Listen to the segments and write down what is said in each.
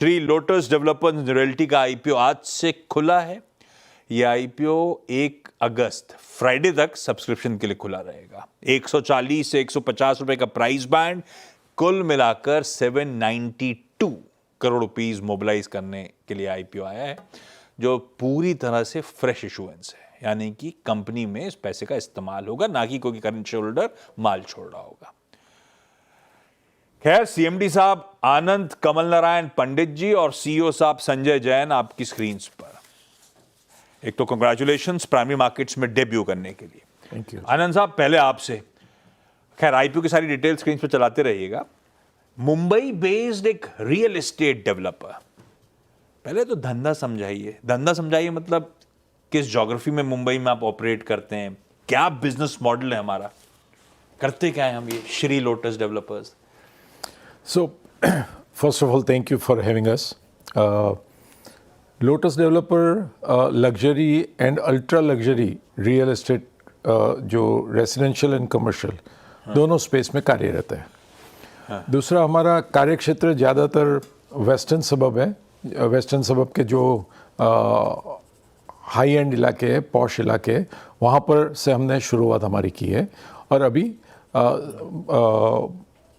Shri lotus developers realty का IPO आज से खुला है। यह आईपीओ 1 अगस्त फ्राइडे तक सब्सक्रिप्शन के लिए खुला रहेगा। 140 से 150 रुपए का प्राइस बैंड, कुल मिलाकर 792 करोड़ रुपीस मोबिलाइज करने के लिए आईपीओ आया है, जो पूरी तरह से फ्रेश इशुएंस है, यानी कि कंपनी में इस पैसे का इस्तेमाल होगा, ना कि कोई करंट शेयर होल्डर माल छोड़ रहा होगा। खैर, सीएमडी साहब आनंद कमल नारायण पंडित जी और सीईओ साहब संजय जैन आपकी स्क्रीन पर। एक तो कंग्रेचुलेशंस प्राइमरी मार्केट्स में डेब्यू करने के लिए। थैंक यू आनंद साहब, पहले आपसे, खैर आईपीओ की सारी डिटेल स्क्रीन पर चलाते रहिएगा। मुंबई बेस्ड एक रियल एस्टेट डेवलपर, पहले तो धंधा समझाइए, मतलब किस ज्योग्राफी में मुंबई में आप ऑपरेट करते हैं, क्या बिजनेस मॉडल है हमारा, करते क्या है हम ये Shri lotus developers. So, first of all, thank you for having us. Lotus Developer luxury and ultra luxury real estate जो रेजिडेंशियल एंड कमर्शियल दोनों स्पेस में कार्यरत है। दूसरा, हमारा कार्यक्षेत्र ज़्यादातर वेस्टर्न सबब है। वेस्टर्न सबब के जो हाई एंड इलाके हैं, पॉश इलाके हैं, वहाँ पर से हमने शुरुआत हमारी की है। और अभी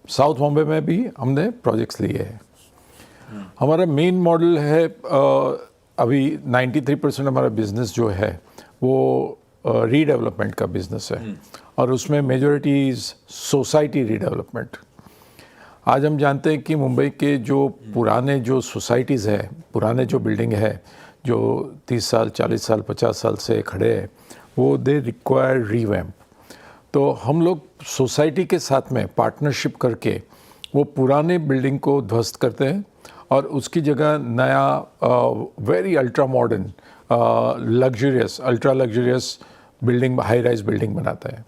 साउथ बॉम्बे में भी हमने प्रोजेक्ट्स लिए हैं। हमारा मेन मॉडल है, अभी 93% हमारा बिजनेस जो है वो रीडेवलपमेंट का बिजनेस है, और उसमें मेजॉरिटी इज सोसाइटी रीडेवलपमेंट। आज हम जानते हैं कि मुंबई के जो पुराने जो सोसाइटीज़ हैं, पुराने जो बिल्डिंग है जो 30 साल 40 साल 50 साल से खड़े हैं, वो दे रिक्वायर रीवैम्प। तो हम लोग सोसाइटी के साथ में पार्टनरशिप करके वो पुराने बिल्डिंग को ध्वस्त करते हैं और उसकी जगह नया very ultra modern luxurious ultra luxurious building, high rise building बनाता है।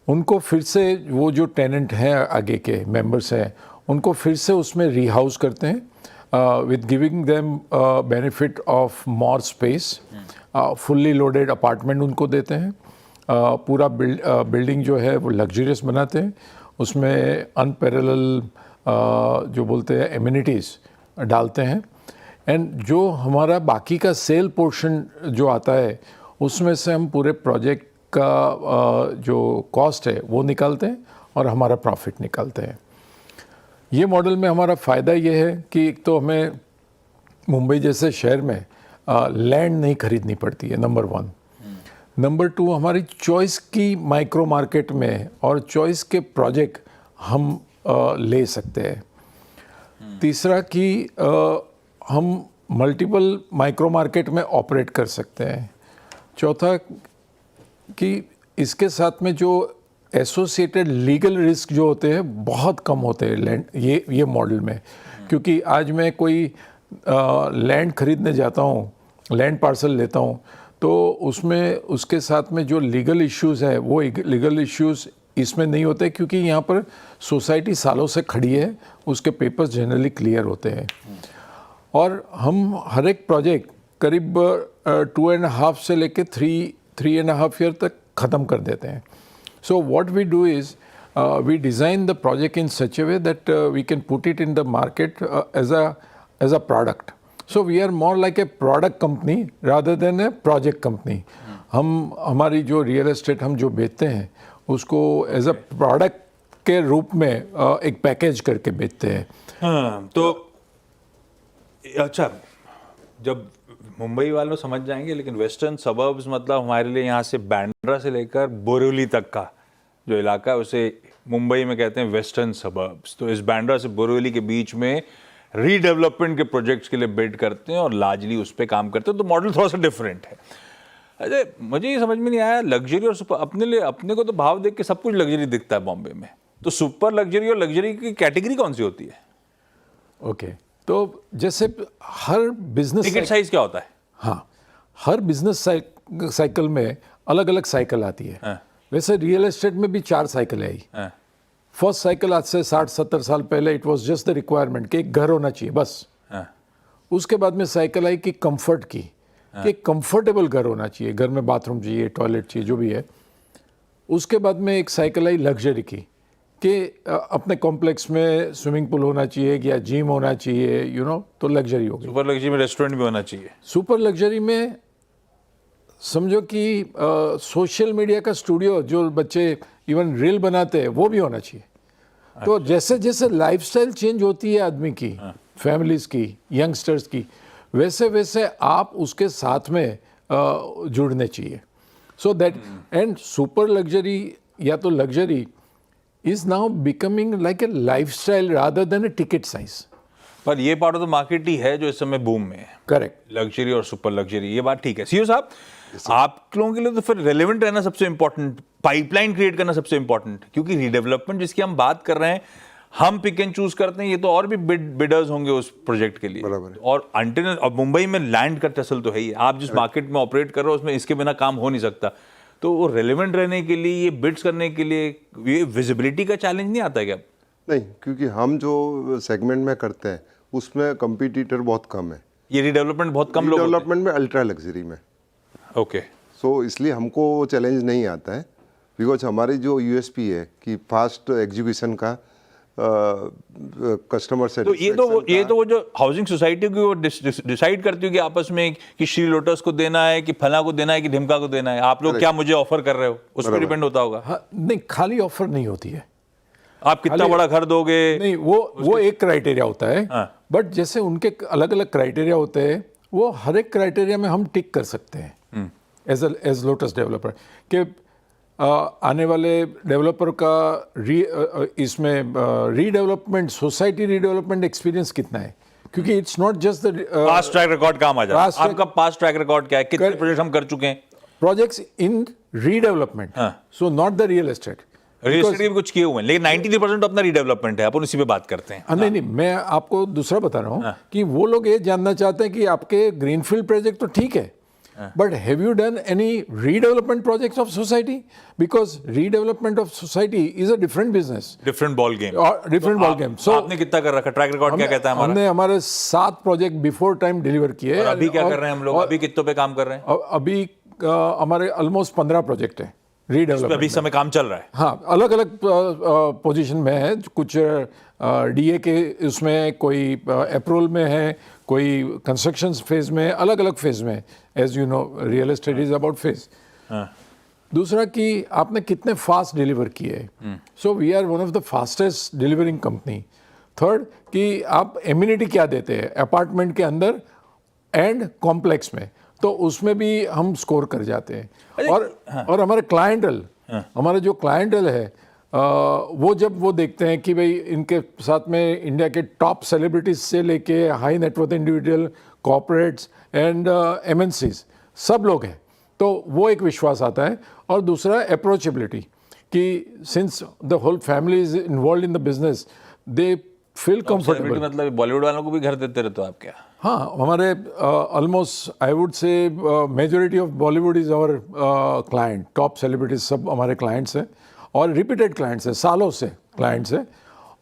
उनको फिर से वो जो टेनेंट हैं, आगे के मेंबर्स हैं, उनको फिर से उसमें रीहाउस करते हैं with giving them benefit of more space. Fully loaded apartment उनको देते हैं। पूरा बिल्डिंग जो है वो लग्जरियस बनाते हैं, उसमें अनपैरेलल जो बोलते हैं एमिनिटीज़ डालते हैं। एंड जो हमारा बाकी का सेल पोर्शन जो आता है, उसमें से हम पूरे प्रोजेक्ट का जो कॉस्ट है वो निकालते हैं और हमारा प्रॉफिट निकालते हैं। ये मॉडल में हमारा फ़ायदा ये है कि एक तो हमें मुंबई जैसे शहर में लैंड नहीं खरीदनी पड़ती है, नंबर 1। नंबर 2, हमारी चॉइस की माइक्रो मार्केट में और चॉइस के प्रोजेक्ट हम ले सकते हैं। तीसरा कि हम मल्टीपल माइक्रो मार्केट में ऑपरेट कर सकते हैं। चौथा कि इसके साथ में जो एसोसिएटेड लीगल रिस्क जो होते हैं बहुत कम होते हैं लैंड ये मॉडल में। क्योंकि आज मैं कोई लैंड खरीदने जाता हूँ, लैंड पार्सल लेता हूँ, तो उसमें उसके साथ में जो लीगल इश्यूज़ है वो लीगल इश्यूज़ इसमें नहीं होते, क्योंकि यहाँ पर सोसाइटी सालों से खड़ी है, उसके पेपर्स जनरली क्लियर होते हैं। और हम हर एक प्रोजेक्ट करीब 2.5 से लेके 3.5 ईयर तक ख़त्म कर देते हैं। So what we do is we design the project in such a way that we can put it in the market as a product. So we are more like a product company rather than a project company. हम हमारी जो real estate हम जो बेचते हैं उसको as a product के रूप में एक पैकेज करके बेचते हैं। हाँ, तो अच्छा, जब मुंबई वालों समझ जाएंगे, लेकिन वेस्टर्न सबर्ब्स मतलब हमारे लिए यहाँ से बांद्रा से लेकर बोरिवली तक का जो इलाका है उसे मुंबई में कहते हैं वेस्टर्न सबर्ब्स। तो इस बांद्रा से बोरिवली के बीच में रीडेवलपमेंट के प्रोजेक्ट्स के लिए बिड करते हैं और लार्जली उस पर काम करते हैं। तो मॉडल थोड़ा सा डिफरेंट है। अरे मुझे ये समझ में नहीं आया, लग्जरी और सुपर, अपने को तो भाव देख के सब कुछ लग्जरी दिखता है बॉम्बे में, तो सुपर लग्जरी और लग्जरी की कैटेगरी कौन सी होती है? ओके, तो जैसे हर बिजनेस टिकट साइज क्या होता है? हाँ, हर बिजनेस साइकिल में अलग अलग साइकिल आती है। वैसे रियल एस्टेट में भी 4 साइकिल है। फर्स्ट साइकिल आज से 60-70 साल पहले it was just the requirement कि एक घर होना चाहिए बस। उसके बाद में साइकिल आई कि कंफर्ट की, कि कंफर्टेबल घर होना चाहिए, घर में बाथरूम चाहिए, टॉयलेट चाहिए, जो भी है। उसके बाद में एक साइकिल आई लग्जरी की कि अपने कॉम्प्लेक्स में स्विमिंग पूल होना चाहिए या जिम होना चाहिए, तो लग्जरी हो गई। सुपर लग्जरी में रेस्टोरेंट भी होना चाहिए। सुपर लग्जरी में समझो कि सोशल मीडिया का स्टूडियो, जो बच्चे इवन रील बनाते हैं, वो भी होना चाहिए। तो जैसे जैसे लाइफस्टाइल चेंज होती है आदमी की, फैमिलीज की, यंगस्टर्स की, वैसे वैसे आप उसके साथ में जुड़ने चाहिए। So that and super luxury या तो luxury is now becoming like a lifestyle rather than A ticket size. पर ये पार्ट ऑफ द मार्केट ही है जो इस समय बूम में है। करेक्ट। लग्जरी और सुपर लग्जरी, ये बात ठीक है। सीईओ साहब, आप लोगों के लिए तो फिर रेलेवेंट रहना सबसे इंपॉर्टेंट, पाइपलाइन क्रिएट करना सबसे इंपॉर्टेंट, क्योंकि रीडेवलपमेंट जिसकी हम बात कर रहे हैं, हम पिक एंड चूज करते हैं, ये तो और भी बिडर्स होंगे उस प्रोजेक्ट के लिए। और अंटिल अब मुंबई में लैंड का टसल तो है ही, आप जिस मार्केट में ऑपरेट कर रहे हो उसमें इसके बिना काम हो नहीं सकता। तो वो रेलेवेंट रहने के लिए, ये बिड्स करने के लिए, ये विजिबिलिटी का चैलेंज नहीं आता है क्या? नहीं, क्योंकि हम जो सेगमेंट में करते हैं उसमें कंपटीटर बहुत कम है। ये रीडेवलपमेंट बहुत कम लोग डेवलपमेंट में, अल्ट्रा लग्जरी में। ओके। सो इसलिए हमको चैलेंज नहीं आता है, बिकॉज हमारी जो यूएसपी है कि फास्ट एग्जीक्यूशन का, कस्टमर से। तो ये तो वो जो हाउसिंग सोसाइटी की वो डिसाइड करती होगी आपस में कि श्री लोटस को देना है, कि फला को देना है, कि ढिमका को देना है, आप लोग क्या मुझे ऑफर कर रहे हो, उस पर डिपेंड होता होगा। हाँ, नहीं, खाली ऑफर नहीं होती है। आप कितना बड़ा घर दोगे, नहीं, वो एक क्राइटेरिया होता है। बट जैसे उनके अलग अलग क्राइटेरिया होते हैं, वो हर एक क्राइटेरिया में हम टिक कर सकते हैं एज लोटस डेवलपर कि आने वाले डेवलपर का इसमें रीडेवलपमेंट, सोसाइटी रीडेवलपमेंट एक्सपीरियंस कितना है, क्योंकि it's not just the past track record काम आ जाता है। आपका पास्ट ट्रैक रिकॉर्ड क्या है, कितने प्रोजेक्ट हम कर चुके हैं? Projects in redevelopment, so not the real estate. Real estate भी कुछ किए हुए हैं, लेकिन 93% अपना रीडेवलपमेंट है, अपन उसी पे बात करते हैं। नहीं, मैं आपको दूसरा बता रहा हूँ कि वो लोग ये जानना चाहते हैं कि आपके ग्रीनफील्ड प्रोजेक्ट तो ठीक है, but have you done any redevelopment projects of society? Because redevelopment of society is a different business, different ball game, different ball game. So आपने कितना कर रखा, ट्रैक रिकॉर्ड क्या कहता है हमारा? हमने हमारे 7 प्रोजेक्ट बिफोर टाइम डिलीवर किए। और अभी क्या कर रहे हैं हम लोग, अभी कितनों पे काम कर रहे हैं? अभी हमारे ऑलमोस्ट 15 प्रोजेक्ट है रीडेवलपमेंट। अभी समय काम चल रहा है। हाँ, अलग अलग पोजीशन में है, कुछ डीए के उसमें, कोई अप्रूवल में है, कोई कंस्ट्रक्शन फेज में, अलग अलग फेज में। As you know, real estate is about phase. दूसरा कि आपने कितने फास्ट डिलीवर किए, so we are one of the fastest delivering company. Third कि आप एम्यूनिटी क्या देते हैं अपार्टमेंट के अंदर एंड कॉम्प्लेक्स में, तो उसमें भी हम स्कोर कर जाते हैं। और हमारे क्लाइंटल, हमारे जो क्लाइंटल है, वो जब वो देखते हैं कि भाई इनके साथ में इंडिया के टॉप सेलिब्रिटीज से लेके high net worth individual, corporates and MNCs सब लोग हैं, तो वो एक विश्वास आता है। और दूसरा अप्रोचेबिलिटी कि since the whole family is involve in the business, they feel comfortable. मतलब बॉलीवुड वालों को भी घर देते रहते हो आप क्या? हाँ, हमारे almost I would say majority of Bollywood is our client, top celebrities सब हमारे क्लाइंट्स हैं और रिपीटेड क्लाइंट्स हैं, सालों से क्लाइंट्स हैं।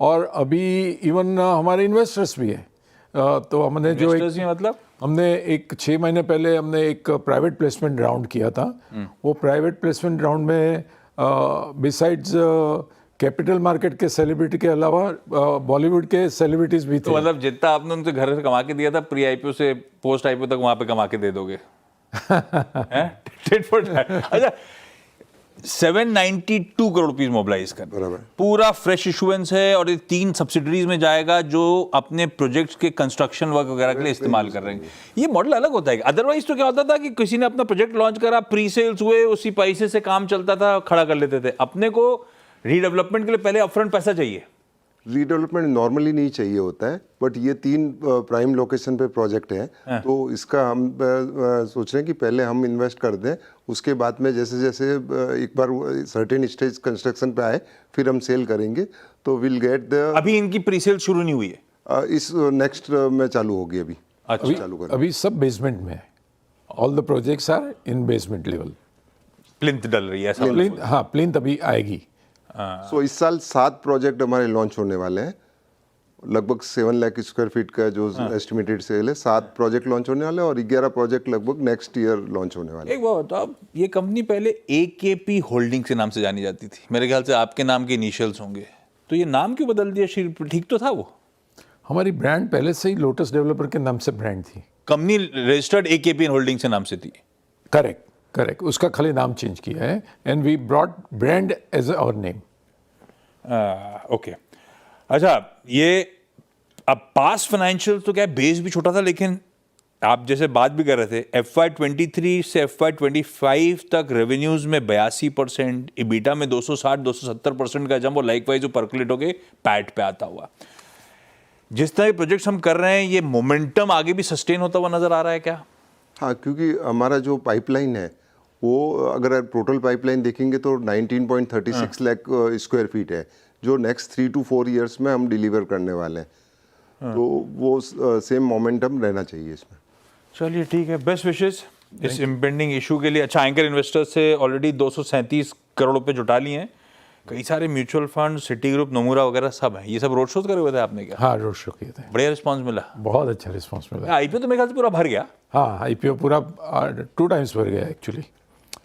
और अभी इवन हमारे इन्वेस्टर्स भी हैं। तो हमने जो मतलब हमने एक 6 महीने पहले हमने एक प्राइवेट प्लेसमेंट राउंड किया था। वो प्राइवेट प्लेसमेंट राउंड में बिसाइड्स कैपिटल मार्केट के सेलिब्रिटी के अलावा बॉलीवुड के सेलिब्रिटीज भी थे। तो मतलब जितना आपने उनसे घर से कमा के दिया था, प्री आईपीओ से पोस्ट आईपीओ तक वहां पे कमा के दे दोगे? अच्छा, 792 करोड़ रुपीस मोबिलाइज कर, पूरा फ्रेश इशुएंस है, और ये 3 सब्सिडरीज में जाएगा जो अपने प्रोजेक्ट्स के कंस्ट्रक्शन वर्क वगैरह के लिए इस्तेमाल कर रहे हैं। ये मॉडल अलग होता है। अदरवाइज तो क्या होता था कि किसी ने अपना प्रोजेक्ट लॉन्च करा, प्री सेल्स हुए, उसी पैसे से काम चलता था, खड़ा कर लेते थे। अपने को रीडेवलपमेंट के लिए पहले अपफ्रंट पैसा चाहिए। रीडेवलपमेंट नॉर्मली नहीं चाहिए होता है, बट ये 3 प्राइम लोकेशन पे प्रोजेक्ट है, तो इसका हम सोच रहे हैं कि पहले हम इन्वेस्ट कर दें, उसके बाद में जैसे जैसे एक बार सर्टेन स्टेज कंस्ट्रक्शन पे आए फिर हम सेल करेंगे, तो विल गेट द। अभी इनकी प्री सेल शुरू नहीं हुई है? इस नेक्स्ट में चालू होगी अभी। अच्छा, चालू कर अभी सब बेसमेंट में है। All the projects are in basement level. Plinth डल रही है ऐसा? हाँ, प्लिंथ अभी आएगी। सो इस साल 7 प्रोजेक्ट हमारे लॉन्च होने वाले हैं, लगभग 7 लाख स्क्वायर फीट का जो एस्टिमेटेड सेल है। 7 प्रोजेक्ट लॉन्च होने वाले हैं और 11 प्रोजेक्ट लगभग नेक्स्ट ईयर लॉन्च होने वाले हैं। एक बात बताओ, ये कंपनी पहले AKP होल्डिंग के नाम से जानी जाती थी, मेरे ख्याल से आपके नाम के इनिशियल्स होंगे। तो ये नाम क्यों बदल दिया श्री, ठीक तो था वो? हमारी ब्रांड पहले से ही लोटस डेवलपर के नाम से ब्रांड थी। कंपनी रजिस्टर्ड AKPN होल्डिंग से नाम से थी। करेक्ट करेक्ट, उसका खाली नाम चेंज किया है and we brought brand as our name. Okay, अच्छा, ये अब पास फाइनेंशियल तो क्या बेस भी छोटा था, लेकिन आप जैसे बात भी कर रहे थे FY23 से FY25 तक रेवेन्यूज में 82%, EBITDA में 260-270% का जंप, और लाइकवाइज जो परकुलेट होके पैट पे आता हुआ। जिस तरह के प्रोजेक्ट्स हम कर रहे हैं, ये मोमेंटम आगे भी सस्टेन होता हुआ नजर आ रहा है क्या? हाँ, क्योंकि हमारा जो पाइपलाइन है वो अगर टोटल पाइपलाइन देखेंगे तो 19.36 लाख स्क्वायर फीट है, जो नेक्स्ट 3 to 4 ईयर्स में हम डिलीवर करने वाले हैं। तो वो सेम मोमेंटम रहना चाहिए इसमें। चलिए ठीक है, बेस्ट विशेस इस इम्पेंडिंग इशू के लिए। अच्छा, एंकर इन्वेस्टर्स से ऑलरेडी 237 करोड़ रुपए जुटा लिए हैं, कई सारे mutual fund, city group, Nomura वगैरह सब हैं। ये सब रोड शोज करे हुए थे आपने क्या? हाँ, रोड शो किए थे, बढ़िया रिस्पांस मिला? बहुत अच्छा रिस्पॉन्स मिला। आईपीओ तो मेरे ख्याल से पूरा भर गया। हाँ, IPO पूरा 2 times भर गया एक्चुअली,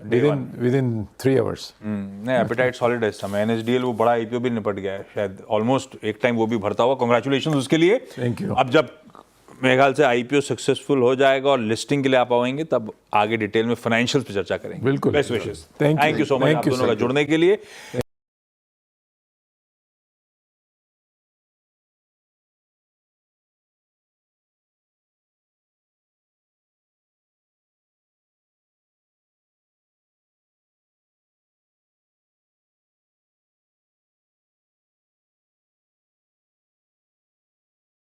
विदिन 3 hours। नहीं, एपेटाइट सॉलिड है इस समय। NSDL वो बड़ा आईपीओ भी निपट गया है शायद, ऑलमोस्ट एक टाइम वो भी भरता हुआ। कांग्रेचुलेशन उसके लिए। Thank you। अब जब मेरे ख्याल से आईपीओ सक्सेसफुल हो जाएगा और लिस्टिंग के लिए आप आएंगे, तब आगे डिटेल में फाइनेंशियल्स पे चर्चा करेंगे। बिल्कुल। Best wishes. Thank you। Thank you so much Thank आप you, दोनों का sir। जुड़ने के लिए।